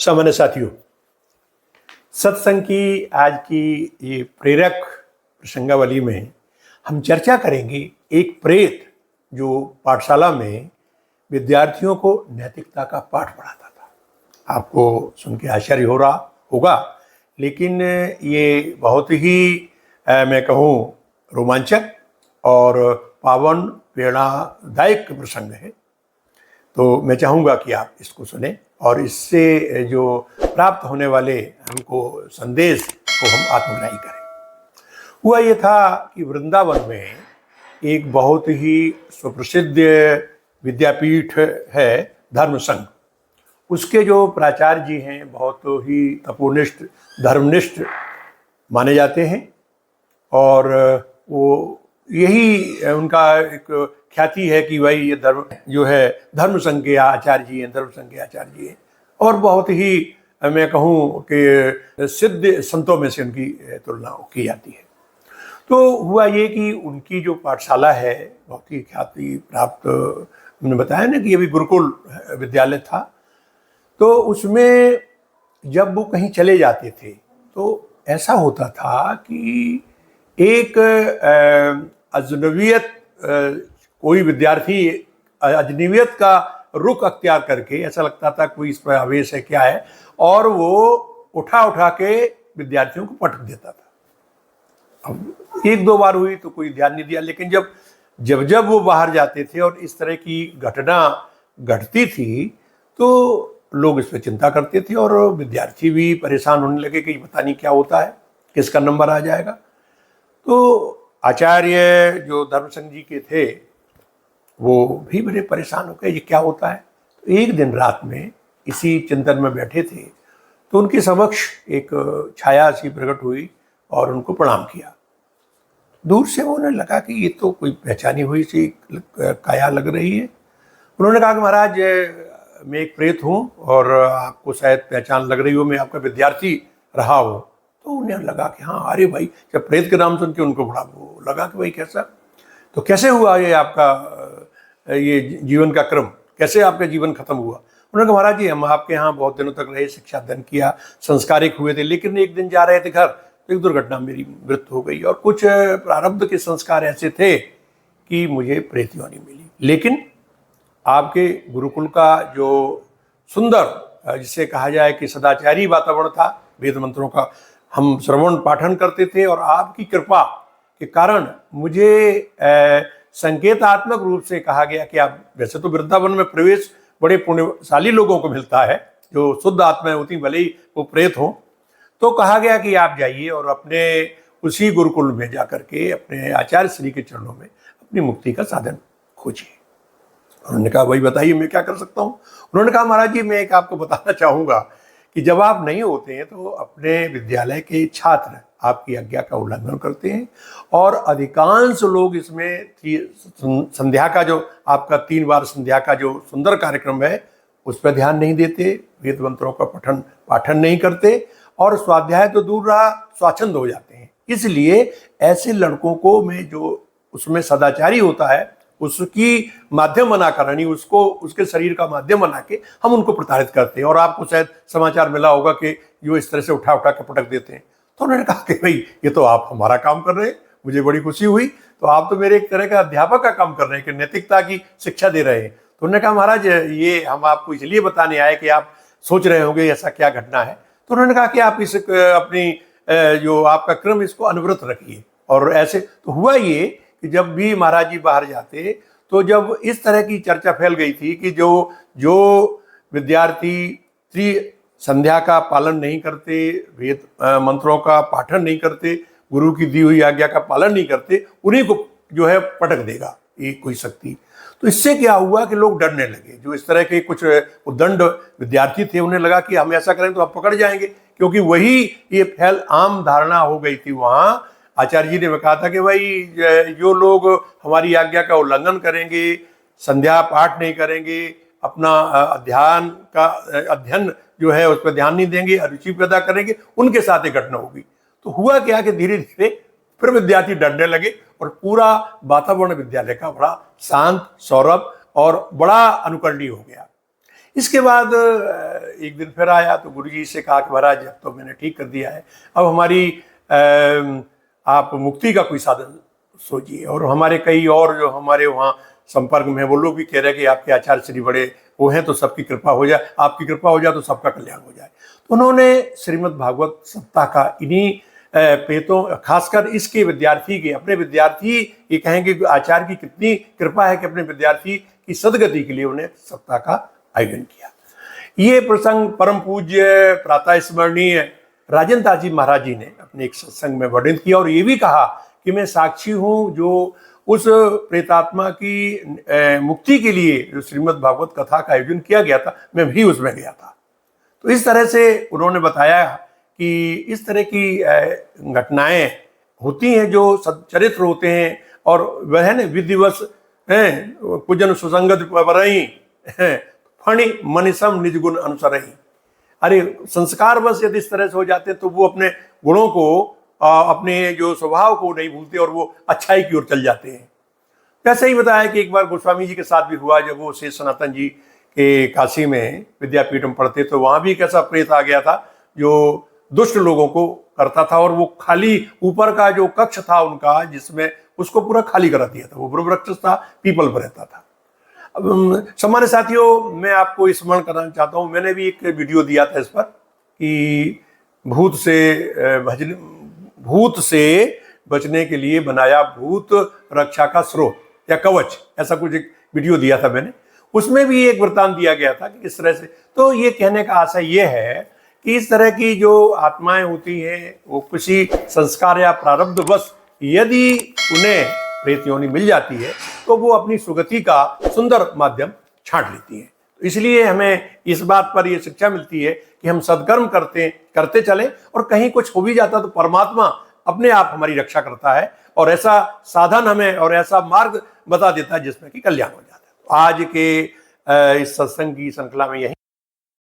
सामान्य साथियों, सत्संग की आज की ये प्रेरक प्रसंगावली में हम चर्चा करेंगे एक प्रेत जो पाठशाला में विद्यार्थियों को नैतिकता का पाठ पढ़ाता था। आपको सुन के आश्चर्य हो रहा होगा, लेकिन ये बहुत ही मैं कहूँ रोमांचक और पावन प्रेरणादायक प्रसंग है। तो मैं चाहूँगा कि आप इसको सुने और इससे जो प्राप्त होने वाले हमको संदेश को हम आत्मग्राही करें। हुआ ये था कि वृंदावन में एक बहुत ही सुप्रसिद्ध विद्यापीठ है धर्म संघ। उसके जो प्राचार्य जी हैं बहुत ही तपोनिष्ठ धर्मनिष्ठ माने जाते हैं और वो यही उनका एक ख्याति है कि भाई ये धर्म जो है धर्म संघ के आचार्य जी हैं, धर्म संघ के आचार्य जी हैं और बहुत ही मैं कहूँ कि सिद्ध संतों में से उनकी तुलना की जाती है। तो हुआ ये कि उनकी जो पाठशाला है बहुत ही ख्याति प्राप्त, मैंने बताया ना कि ये भी गुरुकुल विद्यालय था। तो उसमें जब वो कहीं चले जाते थे तो ऐसा होता था कि एक अजनबियत कोई विद्यार्थी अजनबियत का रुख अख्तियार करके, ऐसा लगता था कोई इस पर आवेश है क्या है, और वो उठा के विद्यार्थियों को पटक देता था। अब एक दो बार हुई तो कोई ध्यान नहीं दिया, लेकिन जब वो बाहर जाते थे और इस तरह की घटना घटती थी तो लोग इस पर चिंता करते थे और विद्यार्थी भी परेशान होने लगे कि पता नहीं क्या होता है, किसका नंबर आ जाएगा। तो आचार्य जो धर्म संघ जी के थे वो भी बड़े परेशान हो गए, ये क्या होता है। तो एक दिन रात में इसी चिंतन में बैठे थे तो उनके समक्ष एक छाया सी प्रकट हुई और उनको प्रणाम किया। दूर से उन्हें लगा कि ये तो कोई पहचानी हुई सी काया लग रही है। उन्होंने कहा कि महाराज मैं एक प्रेत हूँ और आपको शायद पहचान लग रही हो, मैं आपका विद्यार्थी रहा हूँ। तो उन्हें लगा कि हाँ, अरे भाई, जब प्रेत के नाम सुन के उनको बड़ा वो लगा कि भाई कैसा, तो कैसे हुआ ये आपका ये जीवन का क्रम, कैसे आपका जीवन खत्म हुआ। उन्होंने कहा महाराज जी हम आपके यहाँ बहुत दिनों तक रहे, शिक्षा अध्ययन किया, संस्कारिक हुए थे, लेकिन एक दिन जा रहे थे घर तो एक दुर्घटना मेरी मृत्यु हो गई और कुछ प्रारब्ध के संस्कार ऐसे थे कि मुझे प्रेत योनि मिली। लेकिन आपके गुरुकुल का जो सुंदर जिसे कहा जाए कि सदाचारी वातावरण था, वेद मंत्रों का हम श्रवण पाठन करते थे और आपकी कृपा के कारण मुझे संकेतात्मक रूप से कहा गया कि आप, वैसे तो वृंदावन में प्रवेश बड़े पुण्यशाली लोगों को मिलता है जो शुद्ध आत्मा होती, भले ही वो प्रेत हो, तो कहा गया कि आप जाइए और अपने उसी गुरुकुल में जाकर के अपने आचार्य श्री के चरणों में अपनी मुक्ति का साधन खोजिए। उन्होंने कहा भाई बताइए मैं क्या कर सकता हूँ। उन्होंने कहा महाराज जी मैं एक आपको बताना चाहूँगा कि जब आप नहीं होते हैं तो अपने विद्यालय के छात्र आपकी आज्ञा का उल्लंघन करते हैं और अधिकांश लोग इसमें संध्या का जो आपका 3 बार संध्या का जो सुंदर कार्यक्रम है उस पर ध्यान नहीं देते, वेद मंत्रों का पठन पाठन नहीं करते और स्वाध्याय तो दूर रहा स्वाच्छंद हो जाते हैं। इसलिए ऐसे लड़कों को मैं जो उसमें सदाचारी होता है उसकी माध्यम बनाकर, यानी उसको उसके शरीर का माध्यम बना के हम उनको प्रताड़ित करते हैं। और आपको शायद समाचार मिला होगा कि जो इस तरह से उठा के पटक देते हैं। तो उन्होंने कहा कि भाई ये तो आप हमारा काम कर रहे हैं, मुझे बड़ी खुशी हुई, तो आप तो मेरे एक तरह का अध्यापक का काम कर रहे हैं कि नैतिकता की शिक्षा दे रहे हैं। तो उन्होंने कहा महाराज ये हम आपको इसलिए बताने आए कि आप सोच रहे होंगे ऐसा क्या घटना है। तो उन्होंने कहा कि आप इस अपनी जो आपका क्रम इसको अनवरत रखिए। और ऐसे तो हुआ ये कि जब भी महाराज जी बाहर जाते तो जब इस तरह की चर्चा फैल गई थी कि जो विद्यार्थी संध्या का पालन नहीं करते, वेद मंत्रों का पाठन नहीं करते, गुरु की दी हुई आज्ञा का पालन नहीं करते, उन्हीं को जो है पटक देगा ये कोई शक्ति। तो इससे क्या हुआ कि लोग डरने लगे। जो इस तरह के कुछ उद्दंड विद्यार्थी थे उन्हें लगा कि हम ऐसा करें तो आप पकड़ जाएंगे, क्योंकि वही ये आम धारणा हो गई थी वहाँ। आचार्य जी ने कहा था कि भाई जो लोग हमारी आज्ञा का उल्लंघन करेंगे, संध्या पाठ नहीं करेंगे, अपना अध्ययन जो है उस पर ध्यान नहीं देंगे, अरुचि पैदा करेंगे, उनके साथ एक घटना होगी। तो हुआ क्या कि धीरे धीरे फिर विद्यार्थी डरने लगे और पूरा वातावरण विद्यालय का बड़ा शांत, सौरभ और बड़ा अनुकरणीय हो गया। इसके बाद एक दिन फिर आया तो गुरुजी से कहा कि महाराज अब तो मैंने ठीक कर दिया है, अब हमारी आप मुक्ति का कोई साधन सोचिए। और हमारे कई और जो हमारे वहाँ संपर्क में है वो लोग भी कह रहे हैं कि आपके आचार्य श्री बड़े वो हैं, तो सबकी कृपा हो जाए, आपकी कृपा हो जाए तो सबका कल्याण हो जाए। तो उन्होंने श्रीमद् भागवत सप्ताह का इन्हीं पेतों, खासकर इसके विद्यार्थी के, अपने विद्यार्थी ये कहेंगे कि आचार्य की कितनी कृपा है कि अपने विद्यार्थी की सदगति के लिए उन्हें सप्ताह का आयोजन किया। ये प्रसंग परम पूज्य प्रातः स्मरणीय राजेंद्र दास जी महाराज जी ने अपने एक सत्संग में वर्णन किया और ये भी कहा कि मैं साक्षी हूँ जो उस प्रेतात्मा की मुक्ति के लिए जो श्रीमद् भागवत कथा का आयोजन किया गया था, मैं भी उसमें गया था। तो इस तरह से उन्होंने बताया कि इस तरह की घटनाएं होती हैं जो सच्चरित्र होते हैं, और वह है न विधिवश पूजन सुसंगत वरई फणि मनिसम निज गुण अनुसरही। अरे संस्कार बस यदि इस तरह से हो जाते हैं तो वो अपने गुणों को, अपने जो स्वभाव को नहीं भूलते और वो अच्छाई की ओर चल जाते हैं। वैसे ही बताया कि एक बार गोस्वामी जी के साथ भी हुआ, जब वो शेष सनातन जी के काशी में विद्यापीठ में पढ़ते तो वहां भी एक ऐसा प्रेत आ गया था जो दुष्ट लोगों को करता था, और वो खाली ऊपर का जो कक्ष था उनका, जिसमें उसको पूरा खाली करा दिया था। वो वृक्ष था, पीपल पर रहता था। सामान्य साथियों, मैं आपको स्मरण करना चाहता हूँ, मैंने भी एक वीडियो दिया था इस पर कि भूत से बचने के लिए बनाया भूत रक्षा का स्रोत या कवच, ऐसा कुछ एक वीडियो दिया था मैंने। उसमें भी एक वृत्तांत दिया गया था कि किस तरह से। तो ये कहने का आशय ये है कि इस तरह की जो आत्माएं होती हैं वो किसी संस्कार या प्रारब्धवश यदि उन्हें प्रेत योनि मिल जाती है तो वो अपनी सुगति का सुंदर माध्यम छांट लेती हैं। तो इसलिए हमें इस बात पर यह शिक्षा मिलती है कि हम सदकर्म करते चले, और कहीं कुछ हो भी जाता तो परमात्मा अपने आप हमारी रक्षा करता है और ऐसा साधन हमें और ऐसा मार्ग बता देता है जिसमें कि कल्याण हो जाता है। आज के इस सत्संग की श्रृंखला में यही